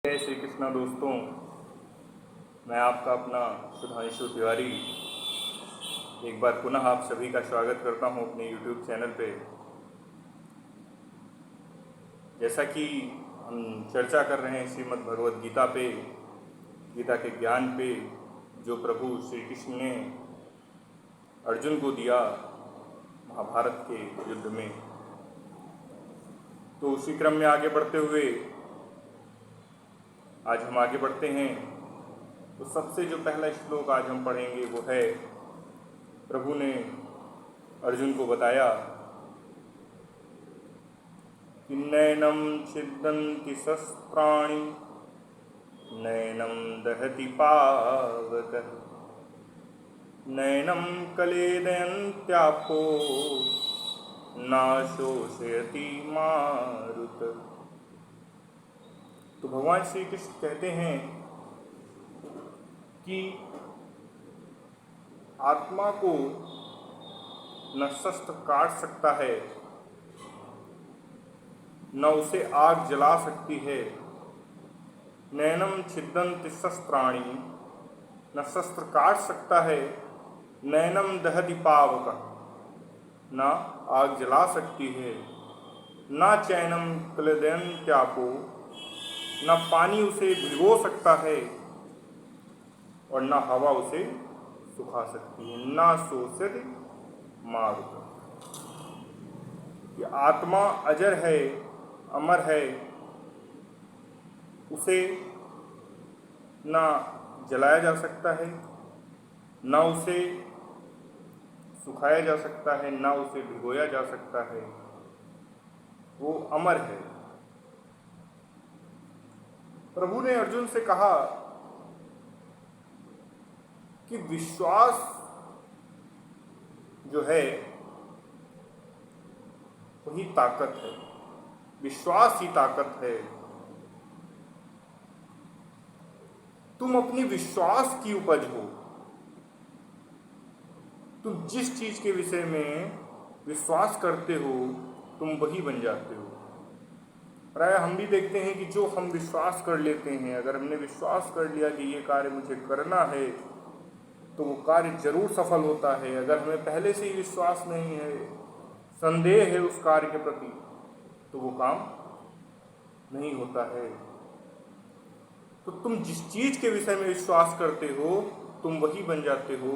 जय श्री कृष्णा दोस्तों, मैं आपका अपना सुधांशु तिवारी एक बार पुनः आप सभी का स्वागत करता हूं अपने YouTube चैनल पे। जैसा कि हम चर्चा कर रहे हैं श्रीमद् भगवद गीता पे, गीता के ज्ञान पे जो प्रभु श्री कृष्ण ने अर्जुन को दिया महाभारत के युद्ध में। तो उसी क्रम में आगे बढ़ते हुए आज हम आगे बढ़ते हैं। तो सबसे जो पहला श्लोक आज हम पढ़ेंगे वो है, प्रभु ने अर्जुन को बताया कि नैनम छिद्दन्ति शस्त्राणि नैनम दहति पावकः नैनम कलेदयन्त्यापो नाशोषयति मारुतः। तो भगवान श्री कृष्ण कहते हैं कि आत्मा को न शस्त्र काट सकता है, न उसे आग जला सकती है। नैनम छिद्दन्ति शस्त्राणि, न शस्त्र काट सकता है, नैनम दहति पावकः, न आग जला सकती है, न चैनम क्लेदयन्त्यापो, न पानी उसे भिगो सकता है और न हवा उसे सुखा सकती है। न शोषयति मारुतः, कि आत्मा अजर है, अमर है, उसे न जलाया जा सकता है, न उसे सुखाया जा सकता है, न उसे भिगोया जा सकता है। वो अमर है। प्रभु ने अर्जुन से कहा कि विश्वास जो है वही ताकत है, विश्वास ही ताकत है। तुम अपनी विश्वास की उपज हो। तुम जिस चीज के विषय में विश्वास करते हो तुम वही बन जाते हो। प्राय हम भी देखते हैं कि जो हम विश्वास कर लेते हैं, अगर हमने विश्वास कर लिया कि ये कार्य मुझे करना है तो वो कार्य जरूर सफल होता है। अगर हमें पहले से ही विश्वास नहीं है, संदेह है उस कार्य के प्रति, तो वो काम नहीं होता है। तो तुम जिस चीज के विषय में विश्वास करते हो तुम वही बन जाते हो।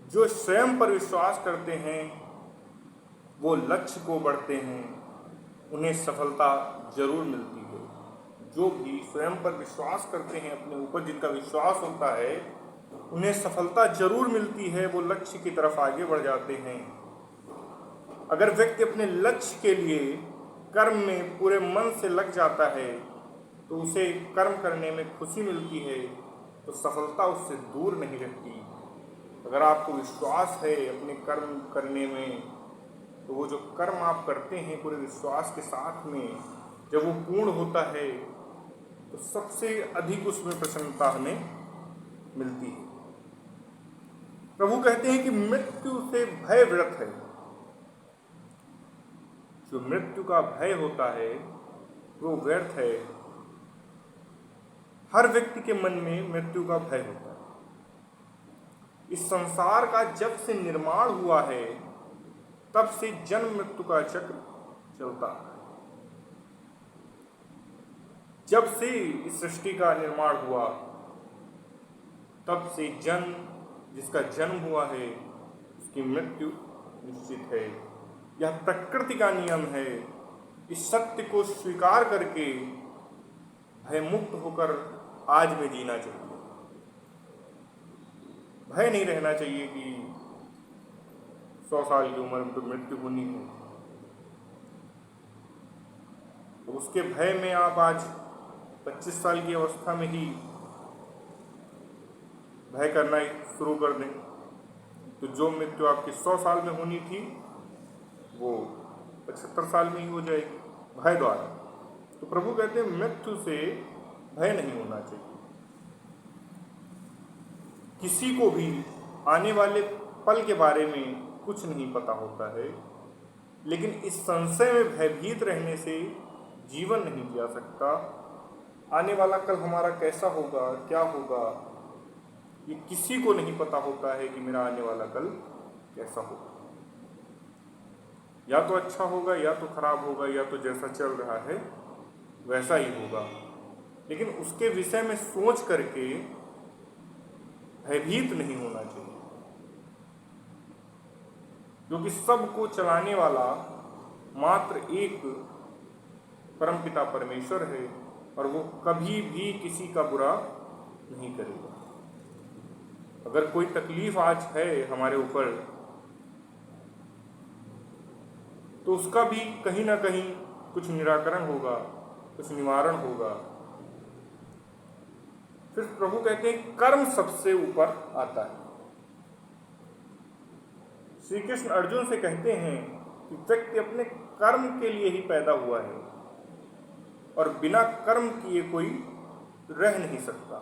जो स्वयं पर विश्वास करते हैं वो लक्ष्य को बढ़ते हैं, उन्हें सफलता जरूर मिलती है। जो भी स्वयं पर विश्वास करते हैं, अपने ऊपर जिनका विश्वास होता है, उन्हें सफलता जरूर मिलती है। वो लक्ष्य की तरफ आगे बढ़ जाते हैं। अगर व्यक्ति अपने लक्ष्य के लिए कर्म में पूरे मन से लग जाता है तो उसे कर्म करने में खुशी मिलती है, तो सफलता उससे दूर नहीं रहती। अगर आपको विश्वास है अपने कर्म करने में, तो वो जो कर्म आप करते हैं पूरे विश्वास के साथ में, जब वो पूर्ण होता है तो सबसे अधिक उसमें प्रसन्नता हमें मिलती है। प्रभु कहते हैं कि मृत्यु से भय व्रत है। जो मृत्यु का भय होता है वो व्यर्थ है। हर व्यक्ति के मन में मृत्यु का भय होता है। इस संसार का जब से निर्माण हुआ है तब से जन्म मृत्यु का चक्र चलता है। जब से इस सृष्टि का निर्माण हुआ तब से जन्म, जिसका जन्म हुआ है उसकी मृत्यु निश्चित है। यह प्रकृति का नियम है। इस सत्य को स्वीकार करके भयमुक्त होकर आज में जीना चाहिए। भय नहीं रहना चाहिए कि 100 साल की उम्र में तो मृत्यु होनी है। तो उसके भय में आप आज 25 साल की अवस्था में ही भय करना शुरू कर दें, तो जो मृत्यु आपकी 100 साल में होनी थी वो 75 साल में ही हो जाएगी भय द्वारा। तो प्रभु कहते हैं मृत्यु से भय नहीं होना चाहिए। किसी को भी आने वाले पल के बारे में कुछ नहीं पता होता है, लेकिन इस संशय में भयभीत रहने से जीवन नहीं जिया सकता। आने वाला कल हमारा कैसा होगा, क्या होगा, ये किसी को नहीं पता होता है कि मेरा आने वाला कल कैसा होगा। या तो अच्छा होगा, या तो खराब होगा, या तो जैसा चल रहा है वैसा ही होगा। लेकिन उसके विषय में सोच करके भयभीत नहीं होना चाहिए, क्योंकि सबको चलाने वाला मात्र एक परमपिता परमेश्वर है और वो कभी भी किसी का बुरा नहीं करेगा। अगर कोई तकलीफ आज है हमारे ऊपर, तो उसका भी कहीं ना कहीं कुछ निराकरण होगा, कुछ निवारण होगा। फिर प्रभु कहते हैं कर्म सबसे ऊपर आता है। श्री कृष्ण अर्जुन से कहते हैं कि व्यक्ति अपने कर्म के लिए ही पैदा हुआ है और बिना कर्म किए कोई रह नहीं सकता।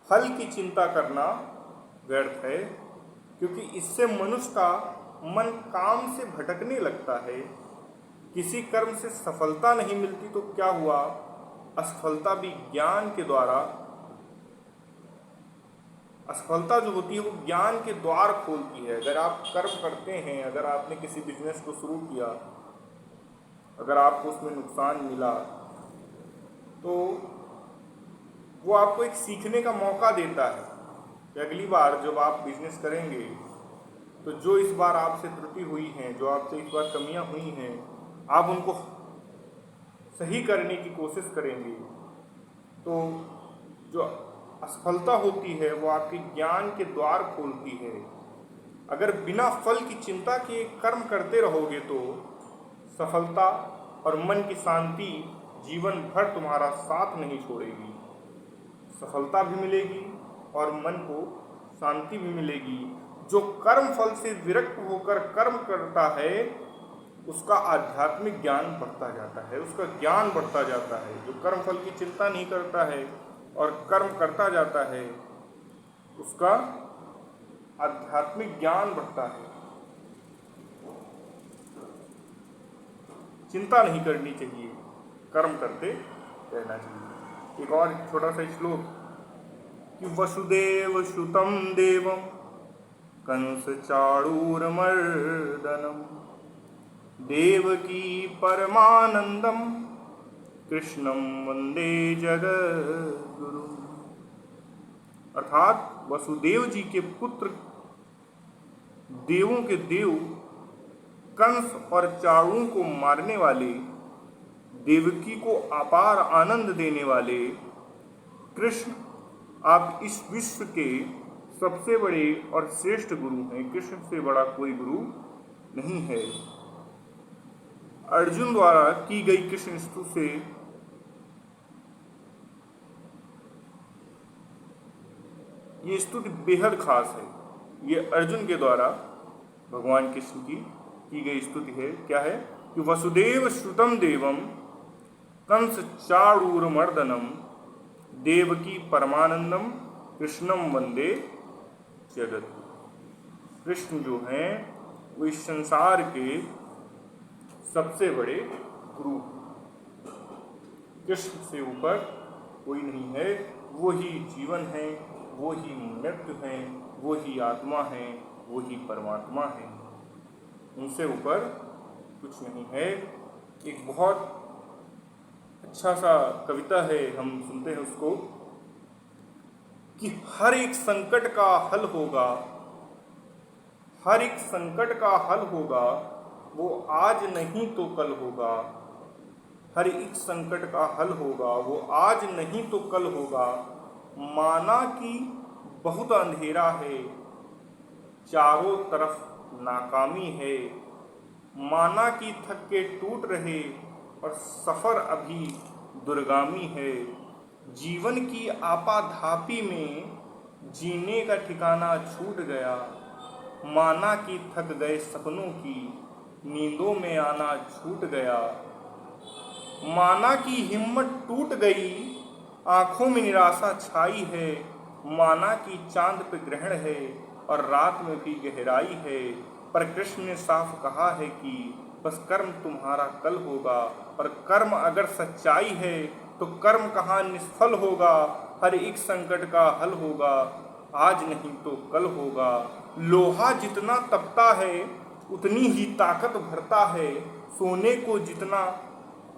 फल की चिंता करना व्यर्थ है, क्योंकि इससे मनुष्य का मन काम से भटकने लगता है। किसी कर्म से सफलता नहीं मिलती तो क्या हुआ, असफलता भी ज्ञान के द्वारा, असफलता जो होती है वो ज्ञान के द्वार खोलती है। अगर आप कर्म करते हैं, अगर आपने किसी बिजनेस को शुरू किया, अगर आपको उसमें नुकसान मिला, तो वो आपको एक सीखने का मौका देता है कि अगली बार जब आप बिजनेस करेंगे तो जो इस बार आपसे त्रुटि हुई हैं, जो आपसे इस बार कमियां हुई हैं, आप उनको सही करने की कोशिश करेंगे। तो जो असफलता होती है वो आपके ज्ञान के द्वार खोलती है। अगर बिना फल की चिंता के कर्म करते रहोगे तो सफलता और मन की शांति जीवन भर तुम्हारा साथ नहीं छोड़ेगी। सफलता भी मिलेगी और मन को शांति भी मिलेगी। जो कर्म फल से विरक्त होकर कर्म करता है उसका आध्यात्मिक ज्ञान बढ़ता जाता है, उसका ज्ञान बढ़ता जाता है। जो कर्म फल की चिंता नहीं करता है और कर्म करता जाता है उसका आध्यात्मिक ज्ञान बढ़ता है। चिंता नहीं करनी चाहिए, कर्म करते रहना चाहिए। एक और छोटा सा श्लोक कि वसुदेव सुतं देवं कंस चाणूरमर्दनम देवकी परमानंदम कृष्णम वंदे जगद्गुरु। अर्थात वसुदेव जी के पुत्र, देवों के देव, कंस और चाणूर को मारने वाले, देवकी को अपार आनंद देने वाले कृष्ण, आप इस विश्व के सबसे बड़े और श्रेष्ठ गुरु हैं। कृष्ण से बड़ा कोई गुरु नहीं है। अर्जुन द्वारा की गई कृष्ण स्तुति से ये स्तुति बेहद खास है। ये अर्जुन के द्वारा भगवान कृष्ण की गई स्तुति है। क्या है कि वसुदेव श्रुतम देवम कंस चाणूरमर्दनम देवकी परमानंदम कृष्णम वंदे जगत। कृष्ण जो हैं वो इस संसार के सबसे बड़े गुरु। कृष्ण से ऊपर कोई नहीं है। वो ही जीवन है, वो ही मृत्यु है, वो ही आत्मा है, वो ही परमात्मा है। उनसे ऊपर कुछ नहीं है। एक बहुत अच्छा सा कविता है, हम सुनते हैं उसको, कि हर एक संकट का हल होगा, हर एक संकट का हल होगा, वो आज नहीं तो कल होगा। हर एक संकट का हल होगा, वो आज नहीं तो कल होगा। माना कि बहुत अंधेरा है, चारों तरफ नाकामी है। माना कि थक के टूट रहे और सफ़र अभी दुर्गामी है। जीवन की आपाधापी में जीने का ठिकाना छूट गया। माना कि थक गए सपनों की नींदों में आना छूट गया। माना कि हिम्मत टूट गई, आंखों में निराशा छाई है। माना कि चांद पे ग्रहण है और रात में भी गहराई है। पर कृष्ण ने साफ कहा है कि बस कर्म तुम्हारा कल होगा। और कर्म अगर सच्चाई है तो कर्म कहाँ निष्फल होगा। हर एक संकट का हल होगा, आज नहीं तो कल होगा। लोहा जितना तपता है उतनी ही ताकत भरता है। सोने को जितना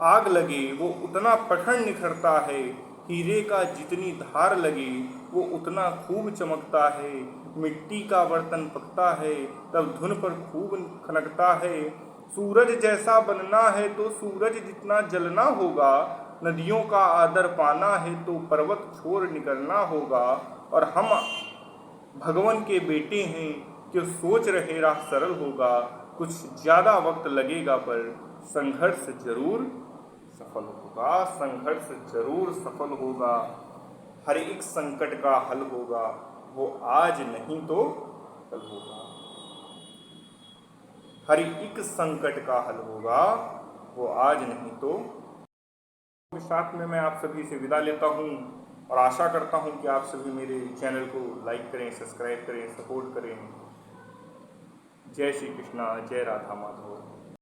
आग लगे वो उतना प्रखर निखरता है। हीरे का जितनी धार लगे वो उतना खूब चमकता है। मिट्टी का बर्तन पकता है तब धुन पर खूब खनकता है। सूरज जैसा बनना है तो सूरज जितना जलना होगा। नदियों का आदर पाना है तो पर्वत छोड़ निकलना होगा। और हम भगवान के बेटे हैं कि सोच रहे राह सरल होगा। कुछ ज़्यादा वक्त लगेगा पर संघर्ष जरूर सफल होगा। संघर्ष जरूर सफल होगा। हर एक संकट का हल होगा, वो आज नहीं तो कल होगा। हर एक संकट का हल होगा, वो आज नहीं तो। साथ में मैं आप सभी से विदा लेता हूँ और आशा करता हूँ कि आप सभी मेरे चैनल को लाइक करें, सब्सक्राइब करें, सपोर्ट करें। जय श्री कृष्णा, जय राधा माधव।